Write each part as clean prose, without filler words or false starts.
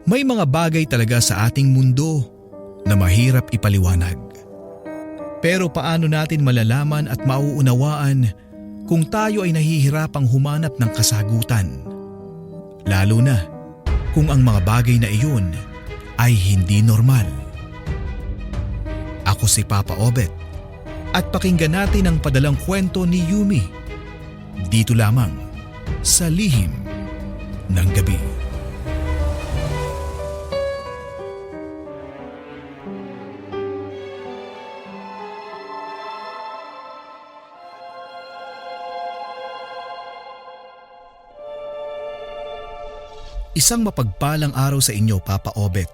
May mga bagay talaga sa ating mundo na mahirap ipaliwanag. Pero paano natin malalaman at mauunawaan kung tayo ay nahihirapang humanap ng kasagutan? Lalo na kung ang mga bagay na iyon ay hindi normal. Ako si Papa Obet at pakinggan natin ang padalang kwento ni Yumi dito lamang sa Lihim ng Gabi. Isang mapagpalang araw sa inyo, Papa Obet.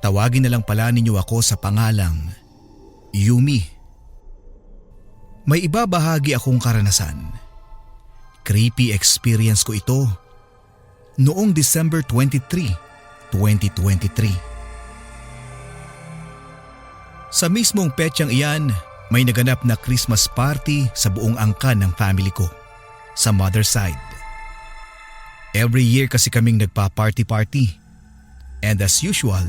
Tawagin na lang pala ninyo ako sa pangalang Yumi. May ibabahagi akong karanasan. Creepy experience ko ito noong December 23, 2023. Sa mismong petsang iyan, may naganap na Christmas party sa buong angkan ng family ko sa mother side. Every year kasi kaming nagpa-party-party. And as usual,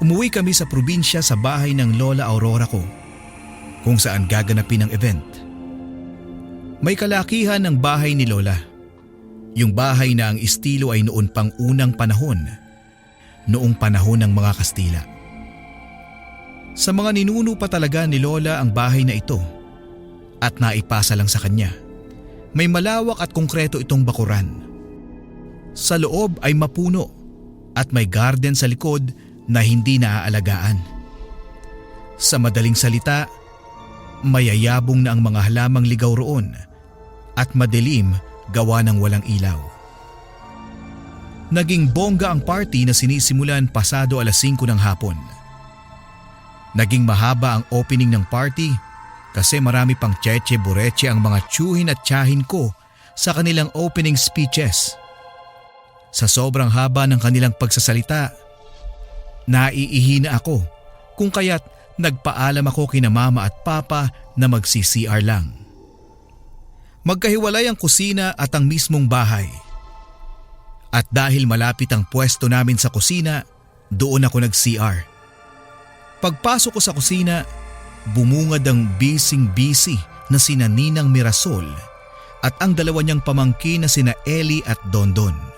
umuwi kami sa probinsya sa bahay ng Lola Aurora ko kung saan gaganapin ang event. May kalakihan ng bahay ni Lola. Yung bahay na ang estilo ay noon pang unang panahon, noong panahon ng mga Kastila. Sa mga ninuno pa talaga ni Lola ang bahay na ito at naipasa lang sa kanya. May malawak at konkreto itong bakuran. Sa loob ay mapuno at may garden sa likod na hindi naaalagaan. Sa madaling salita, mayayabong na ang mga halamang ligaw roon at madilim gawa ng walang ilaw. Naging bongga ang party na sinisimulan pasado 5:00 ng hapon. Naging mahaba ang opening ng party kasi marami pang cheche bureche ang mga tsuhin at tiyahin ko sa kanilang opening speeches. Sa sobrang haba ng kanilang pagsasalita, naiihina ako kung kaya't nagpaalam ako kina mama at papa na magsi-CR lang. Magkahiwalay ang kusina at ang mismong bahay. At dahil malapit ang pwesto namin sa kusina, doon ako nag-CR. Pagpasok ko sa kusina, bumungad ang bising-busy na sina Ninang Mirasol at ang dalawa niyang pamangkin na sina Ellie at Dondon.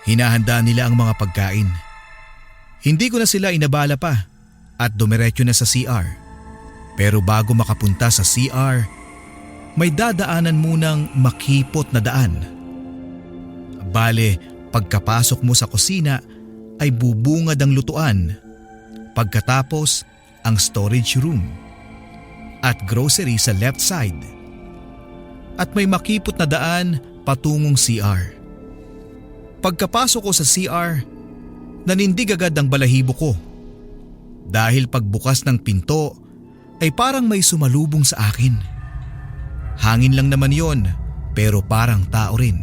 Hinahanda nila ang mga pagkain. Hindi ko na sila inabala pa at dumiretso na sa CR. Pero bago makapunta sa CR, may dadaanan munang makipot na daan. Bale, pagkapasok mo sa kusina ay bubungad ang lutuan. Pagkatapos, ang storage room at grocery sa left side. At may makipot na daan patungong CR. Pagkapasok ko sa CR, nanindig agad ang balahibo ko. Dahil pagbukas ng pinto ay parang may sumalubong sa akin. Hangin lang naman yon, pero parang tao rin.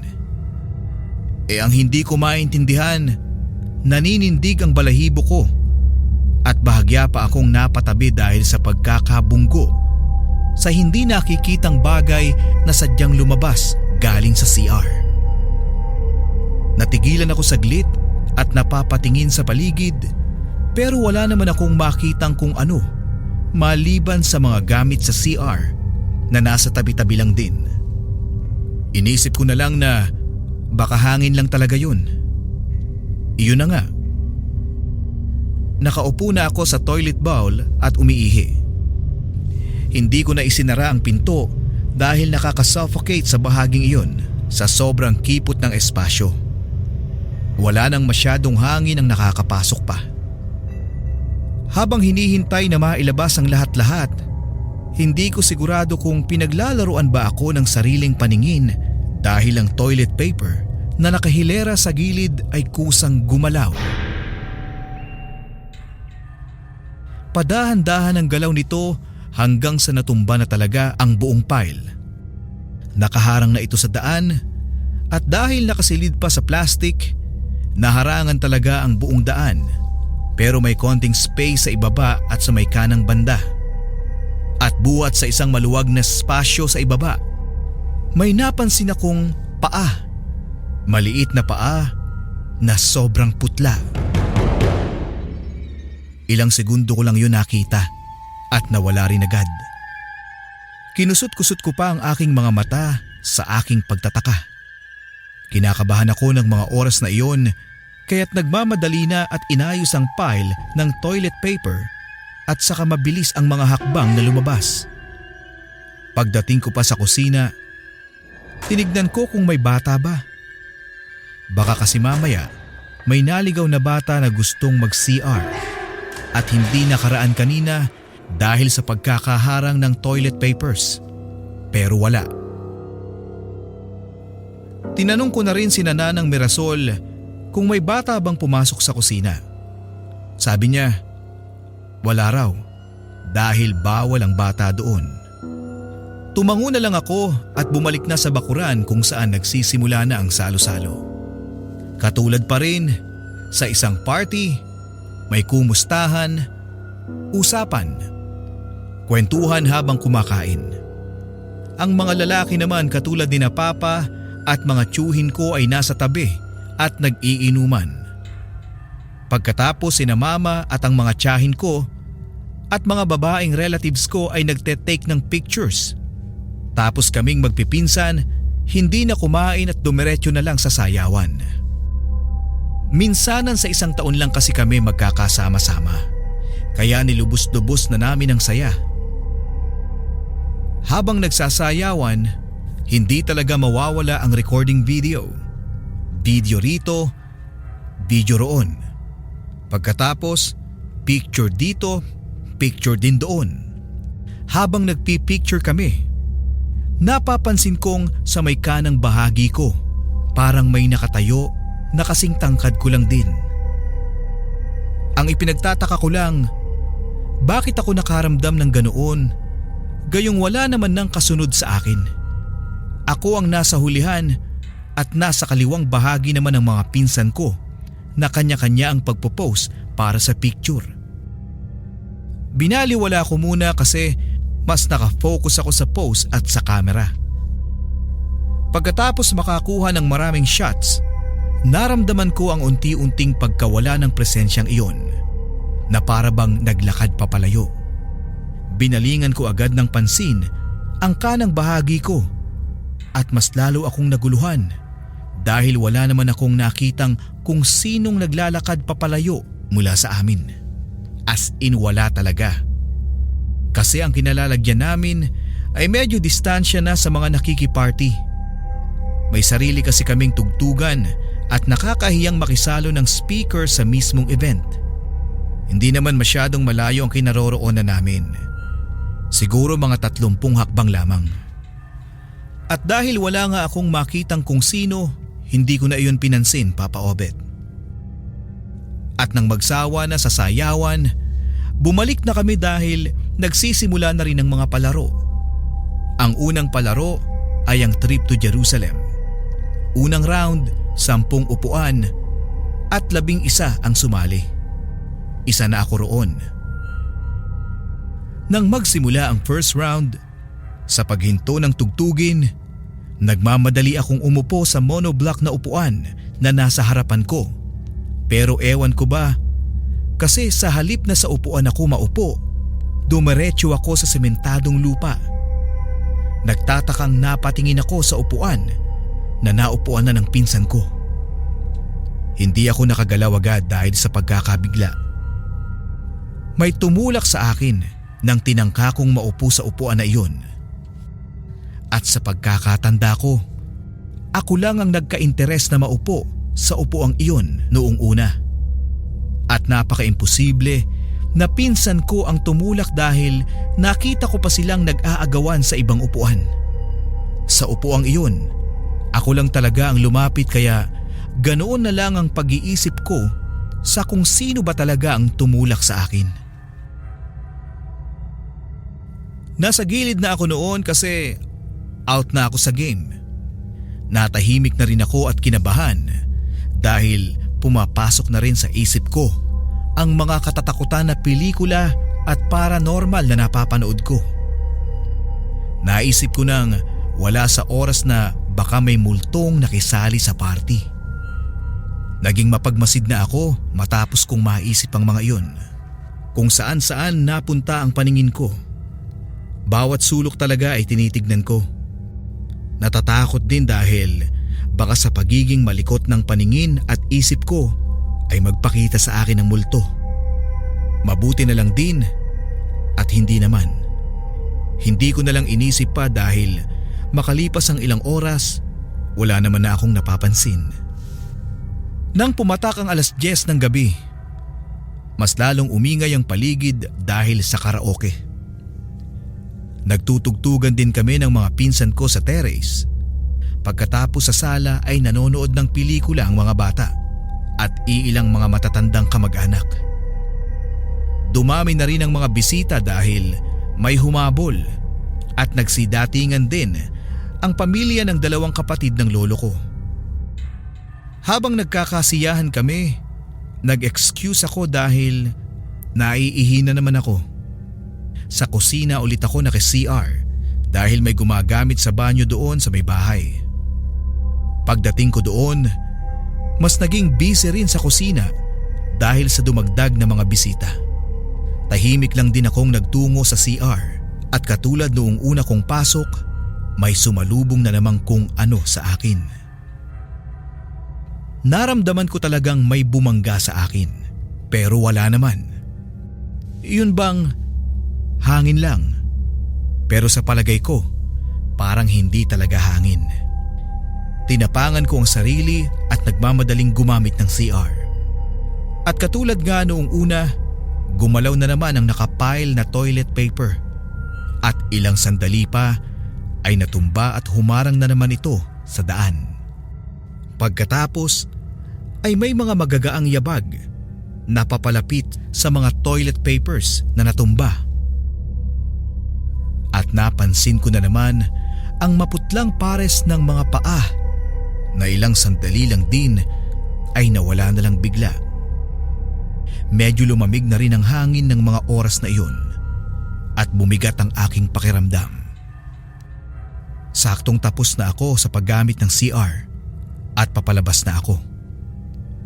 Ang hindi ko maintindihan, naninindig ang balahibo ko at bahagya pa akong napatabi dahil sa pagkakabunggo sa hindi nakikitang bagay na sadyang lumabas galing sa CR. Natigilan ako saglit at napapatingin sa paligid pero wala naman akong makitang kung ano maliban sa mga gamit sa CR na nasa tabi-tabi lang din. Inisip ko na lang na baka hangin lang talaga yun. Iyon na nga. Nakaupo na ako sa toilet bowl at umiihi. Hindi ko na isinara ang pinto dahil nakakasuffocate sa bahaging iyon sa sobrang kipot ng espasyo. Wala nang masyadong hangin ang nakakapasok pa. Habang hinihintay na mailabas ang lahat-lahat, hindi ko sigurado kung pinaglalaruan ba ako ng sariling paningin dahil ang toilet paper na nakahilera sa gilid ay kusang gumalaw. Padahan-dahan ang galaw nito hanggang sa natumba na talaga ang buong pile. Nakaharang na ito sa daan at dahil nakasilid pa sa plastic, naharangan talaga ang buong daan pero may konting space sa ibaba at sa may kanang banda. At buhat sa isang maluwag na spasyo sa ibaba, may napansin akong paa. Maliit na paa na sobrang putla. Ilang segundo ko lang yun nakita at nawala rin agad. Kinusot-kusot ko pa ang aking mga mata sa aking pagtataka. Kinakabahan ako ng mga oras na iyon kaya't nagmamadali na at inayos ang pile ng toilet paper at saka mabilis ang mga hakbang na lumabas. Pagdating ko pa sa kusina, tinignan ko kung may bata ba. Baka kasi mamaya may naligaw na bata na gustong mag-CR at hindi nakaraan kanina dahil sa pagkakaharang ng toilet papers. Pero wala. Tinanong ko na rin si Nanang Mirasol kung may bata bang pumasok sa kusina. Sabi niya, wala raw dahil bawal ang bata doon. Tumango na lang ako at bumalik na sa bakuran kung saan nagsisimula na ang salo-salo. Katulad pa rin sa isang party, may kumustahan, usapan, kwentuhan habang kumakain. Ang mga lalaki naman katulad ni na Papa at mga tiyuhin ko ay nasa tabi at nag-iinuman. Pagkatapos sina Mama at ang mga tiyahin ko at mga babaeng relatives ko ay nagte-take ng pictures. Tapos kaming magpipinsan, hindi na kumain at dumiretso na lang sa sayawan. Minsanan sa isang taon lang kasi kami magkakasama-sama, kaya nilubos-lubos na namin ang saya. Habang nagsasayawan, hindi talaga mawawala ang recording video. Video rito, video roon. Pagkatapos, picture dito, picture din doon. Habang nagpi-picture kami, napapansin kong sa may kanang bahagi ko, parang may nakatayo na kasing tangkad ko lang din. Ang ipinagtataka ko lang, bakit ako nakaramdam ng ganoon, gayong wala naman ng kasunod sa akin. Ako ang nasa hulihan at nasa kaliwang bahagi naman ng mga pinsan ko na kanya-kanya ang pagpo-pose para sa picture. Binaliwala ko muna kasi mas nakafocus ako sa pose at sa camera. Pagkatapos makakuha ng maraming shots, naramdaman ko ang unti-unting pagkawala ng presensyang iyon na para bang naglakad papalayo. Binalingan ko agad ng pansin ang kanang bahagi ko at mas lalo akong naguluhan dahil wala naman akong nakitang kung sinong naglalakad papalayo mula sa amin. As in wala talaga. Kasi ang kinalalagyan namin ay medyo distansya na sa mga nakikiparty. May sarili kasi kaming tugtugan at nakakahiyang makisalo ng speaker sa mismong event. Hindi naman masyadong malayo ang kinaroroonan namin. Siguro mga 30 hakbang lamang. At dahil wala nga akong makitang kung sino, hindi ko na iyon pinansin, Papa Obet. At nang magsawa na sa sayawan, bumalik na kami dahil nagsisimula na rin ang mga palaro. Ang unang palaro ay ang trip to Jerusalem. Unang round, 10 upuan at 11 ang sumali. Isa na ako roon. Nang magsimula ang first round, sa paghinto ng tugtugin, nagmamadali akong umupo sa monoblock na upuan na nasa harapan ko. Pero ewan ko ba, kasi sa halip na sa upuan ako maupo, dumiretso ako sa sementadong lupa. Nagtatakang napatingin ako sa upuan na naupuan na ng pinsan ko. Hindi ako nakagalaw agad dahil sa pagkakabigla. May tumulak sa akin nang tinangka kong maupo sa upuan na iyon. At sa pagkakatanda ko, ako lang ang nagka-interes na maupo sa upuang iyon noong una. At napaka-imposible na pinsan ko ang tumulak dahil nakita ko pa silang nag-aagawan sa ibang upuan. Sa upuang iyon, ako lang talaga ang lumapit kaya ganoon na lang ang pag-iisip ko sa kung sino ba talaga ang tumulak sa akin. Nasa gilid na ako noon kasi out na ako sa game. Natahimik na rin ako at kinabahan dahil pumapasok na rin sa isip ko ang mga katatakutan na pelikula at paranormal na napapanood ko. Naisip ko nang wala sa oras na baka may multong nakisali sa party. Naging mapagmasid na ako matapos kong maisip ang mga iyon. Kung saan saan napunta ang paningin ko. Bawat sulok talaga ay tinitignan ko. Natatakot din dahil baka sa pagiging malikot ng paningin at isip ko ay magpakita sa akin ng multo. Mabuti na lang din at hindi naman. Hindi ko na lang inisip pa dahil makalipas ang ilang oras, wala naman na akong napapansin. Nang pumatak ang 10:00 ng gabi, mas lalong umingay ang paligid dahil sa karaoke. Nagtutugtugan din kami ng mga pinsan ko sa terrace. Pagkatapos sa sala ay nanonood ng pelikula ang mga bata at iilang mga matatandang kamag-anak. Dumami na rin ang mga bisita dahil may humabol at nagsidatingan din ang pamilya ng 2 kapatid ng lolo ko. Habang nagkakasiyahan kami, nag-excuse ako dahil naiihi na naman ako. Sa kusina ulit ako naki-CR dahil may gumagamit sa banyo doon sa may bahay. Pagdating ko doon, mas naging busy rin sa kusina dahil sa dumagdag na mga bisita. Tahimik lang din akong nagtungo sa CR at katulad noong una kong pasok, may sumalubong na namang kung ano sa akin. Naramdaman ko talagang may bumangga sa akin pero wala naman. Yun bang hangin lang? Pero sa palagay ko, parang hindi talaga hangin. Tinapangan ko ang sarili at nagmamadaling gumamit ng CR. At katulad nga noong una, gumalaw na naman ang nakapile na toilet paper. At ilang sandali pa ay natumba at humarang na naman ito sa daan. Pagkatapos ay may mga magagaang yabag na papalapit sa mga toilet papers na natumba. At napansin ko na naman ang maputlang pares ng mga paa na ilang sandali lang din ay nawala na lang bigla. Medyo lumamig na rin ang hangin ng mga oras na iyon at bumigat ang aking pakiramdam. Saktong tapos na ako sa paggamit ng CR at papalabas na ako.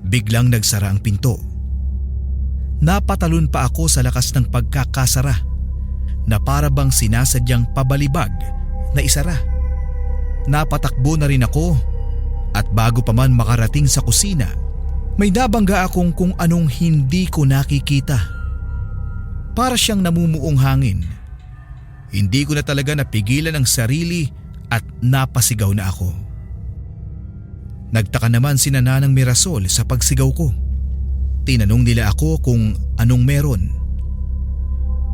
Biglang nagsara ang pinto. Napatalon pa ako sa lakas ng pagkakasara na para bang sinasadyang pabalibag na isara. Napatakbo na rin ako at bago pa man makarating sa kusina, may nabangga akong kung anong hindi ko nakikita. Para siyang namumuong hangin. Hindi ko na talaga napigilan ang sarili at napasigaw na ako. Nagtaka naman si Nanang Mirasol sa pagsigaw ko. Tinanong nila ako kung anong meron.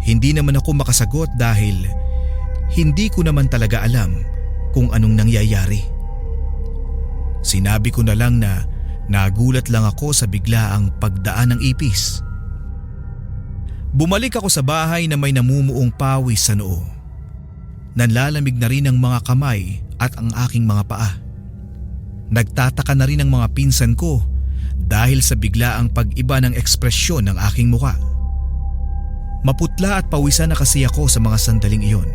Hindi naman ako makasagot dahil hindi ko naman talaga alam kung anong nangyayari. Sinabi ko na lang na nagulat lang ako sa biglaang pagdaan ng ipis. Bumalik ako sa bahay na may namumuong pawis sa noo. Nanlalamig na rin ang mga kamay at ang aking mga paa. Nagtataka na rin ang mga pinsan ko dahil sa biglaang pag-iba ng ekspresyon ng aking muka. Maputla at pawisan na kasi ako sa mga sandaling iyon.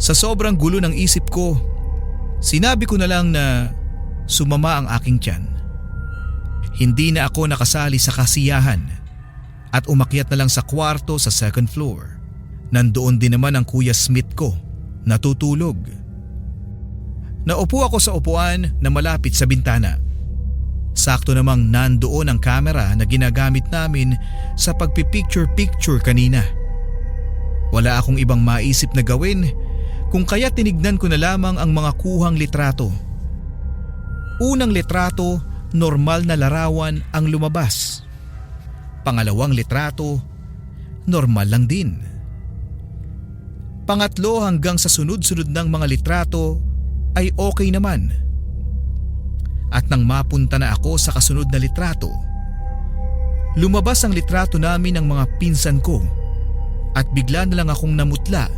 Sa sobrang gulo ng isip ko, sinabi ko na lang na sumama ang aking tiyan. Hindi na ako nakasali sa kasiyahan at umakyat na lang sa kwarto sa 2nd floor. Nandoon din naman ang Kuya Smith ko, natutulog. Naupo ako sa upuan na malapit sa bintana. Sakto namang nandoon ang kamera na ginagamit namin sa pagpipicture-picture kanina. Wala akong ibang maisip na gawin kung kaya tinignan ko na lamang ang mga kuhang litrato. Unang litrato, normal na larawan ang lumabas. Pangalawang litrato, normal lang din. Pangatlo hanggang sa sunod-sunod ng mga litrato ay okay naman. At nang mapunta na ako sa kasunod na litrato, lumabas ang litrato namin ng mga pinsan ko at bigla na lang akong namutla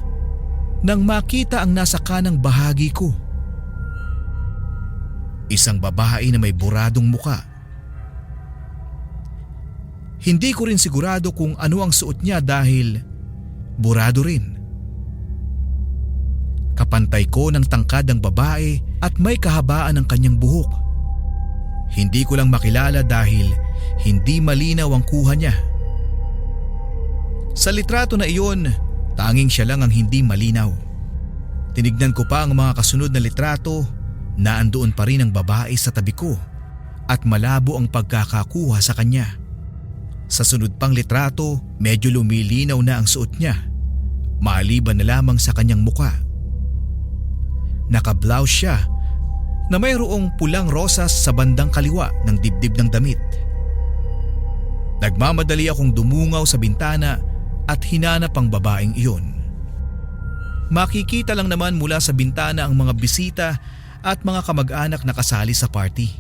nang makita ang nasa kanang bahagi ko. Isang babae na may buradong muka. Hindi ko rin sigurado kung ano ang suot niya dahil burado rin. Kapantay ko ng tangkad ang babae at may kahabaan ang kanyang buhok. Hindi ko lang makilala dahil hindi malinaw ang kuha niya. Sa litrato na iyon, tanging siya lang ang hindi malinaw. Tinignan ko pa ang mga kasunod na litrato na andoon pa rin ang babae sa tabi ko at malabo ang pagkakakuha sa kanya. Sa sunod pang litrato, medyo lumilinaw na ang suot niya, maliban na lamang sa kanyang muka. Naka-blouse siya na mayroong pulang rosas sa bandang kaliwa ng dibdib ng damit. Nagmamadali akong dumungaw sa bintana at hinanap ang babaeng iyon. Makikita lang naman mula sa bintana ang mga bisita at mga kamag-anak na kasali sa party.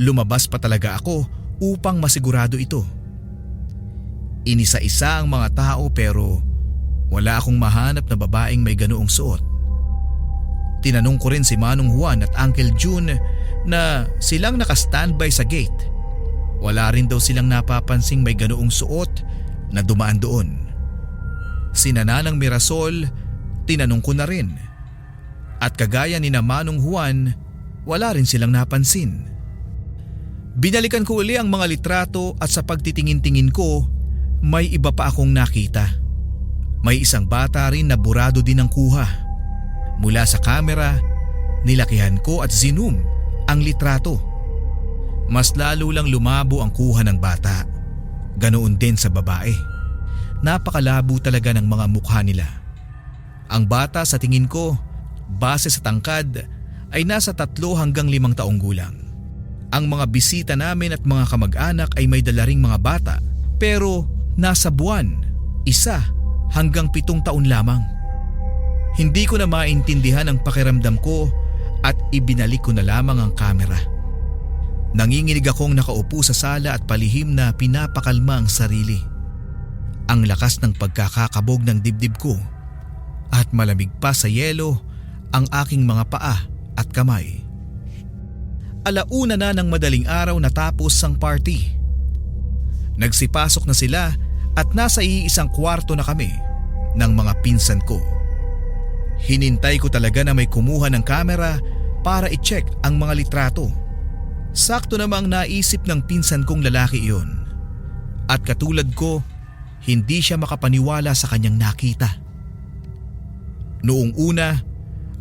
Lumabas pa talaga ako upang masigurado ito. Inisa-isa ang mga tao pero wala akong mahanap na babaeng may ganoong suot. Tinanong ko rin si Manong Juan at Uncle June na silang naka-standby sa gate. Wala rin daw silang napapansing may ganoong suot na dumaan doon. Si Nanang Mirasol, tinanong ko na rin. At kagaya ni na Manong Juan, wala rin silang napansin. Binalikan ko uli ang mga litrato at sa pagtitingin-tingin ko, may iba pa akong nakita. May isang bata rin na burado din ang kuha. Mula sa kamera, nilakihan ko at zoom ang litrato. Mas lalo lang lumabo ang kuha ng bata. Ganoon din sa babae. Napakalabo talaga ng mga mukha nila. Ang bata sa tingin ko, base sa tangkad, ay nasa 3 hanggang 5 taong gulang. Ang mga bisita namin at mga kamag-anak ay may dala ring mga bata pero nasa buwan, 1 hanggang 7 taon lamang. Hindi ko na maintindihan ang pakiramdam ko at ibinalik ko na lamang ang kamera. Nanginginig akong nakaupo sa sala at palihim na pinapakalma ang sarili. Ang lakas ng pagkakakabog ng dibdib ko at malamig pa sa yelo ang aking mga paa at kamay. 1:00 na ng madaling araw natapos ang party. Nagsipasok na sila at nasa iisang kwarto na kami ng mga pinsan ko. Hinintay ko talaga na may kumuha ng kamera para i-check ang mga litrato. Sakto namang naisip ng pinsan kong lalaki iyon. At katulad ko, hindi siya makapaniwala sa kanyang nakita. Noong una,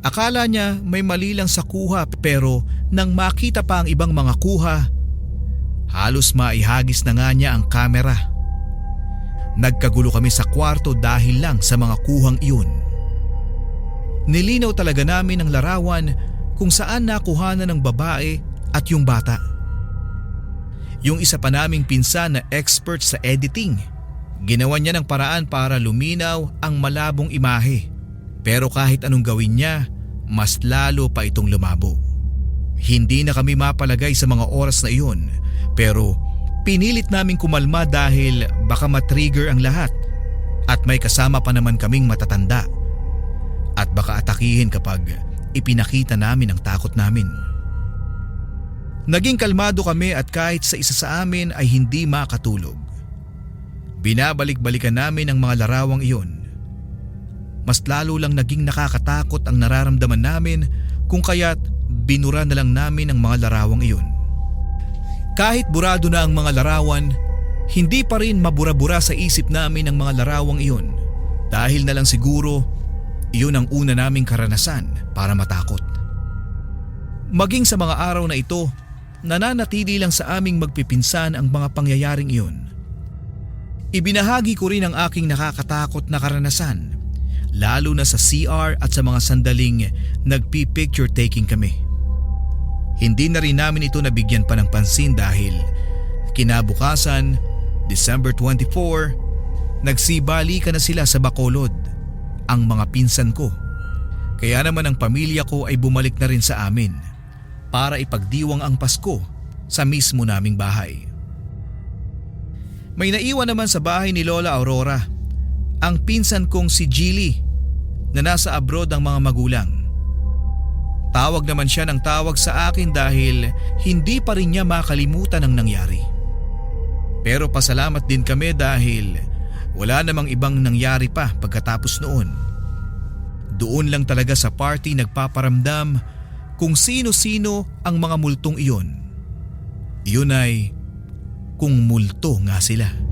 akala niya may mali lang sa kuha pero nang makita pa ang ibang mga kuha, halos maihagis na nga niya ang kamera. Nagkagulo kami sa kwarto dahil lang sa mga kuhang iyon. Nilinaw talaga namin ang larawan kung saan nakuhanan ng babae at yung bata. Yung isa pa naming pinsan na expert sa editing, ginawa niya ng paraan para luminaw ang malabong imahe. Pero kahit anong gawin niya, mas lalo pa itong lumabo. Hindi na kami mapalagay sa mga oras na iyon pero pinilit naming kumalma dahil baka matrigger ang lahat at may kasama pa naman kaming matatanda. At baka atakihin kapag ipinakita namin ang takot namin. Naging kalmado kami at kahit sa isa sa amin ay hindi makatulog. Binabalik-balikan namin ang mga larawang iyon. Mas lalo lang naging nakakatakot ang nararamdaman namin kung kaya't binura na lang namin ang mga larawang iyon. Kahit burado na ang mga larawan, hindi pa rin mabura-bura sa isip namin ang mga larawang iyon dahil na lang siguro iyon ang una naming karanasan para matakot. Maging sa mga araw na ito, nananatili lang sa aming magpipinsan ang mga pangyayaring iyon. Ibinahagi ko rin ang aking nakakatakot na karanasan, lalo na sa CR at sa mga sandaling nagpi-picture taking kami. Hindi na rin namin ito nabigyan pa ng pansin dahil kinabukasan, December 24, nagsibalikan na sila sa Bacolod, ang mga pinsan ko. Kaya naman ang pamilya ko ay bumalik na rin sa amin para ipagdiwang ang Pasko sa mismo naming bahay. May naiwan naman sa bahay ni Lola Aurora, ang pinsan kong si Gilly na nasa abroad ang mga magulang. Tawag naman siya ng tawag sa akin dahil hindi pa rin niya makalimutan ang nangyari. Pero pasalamat din kami dahil wala namang ibang nangyari pa pagkatapos noon. Doon lang talaga sa party nagpaparamdam kung sino-sino ang mga multong iyon Yun ay kung multo nga sila.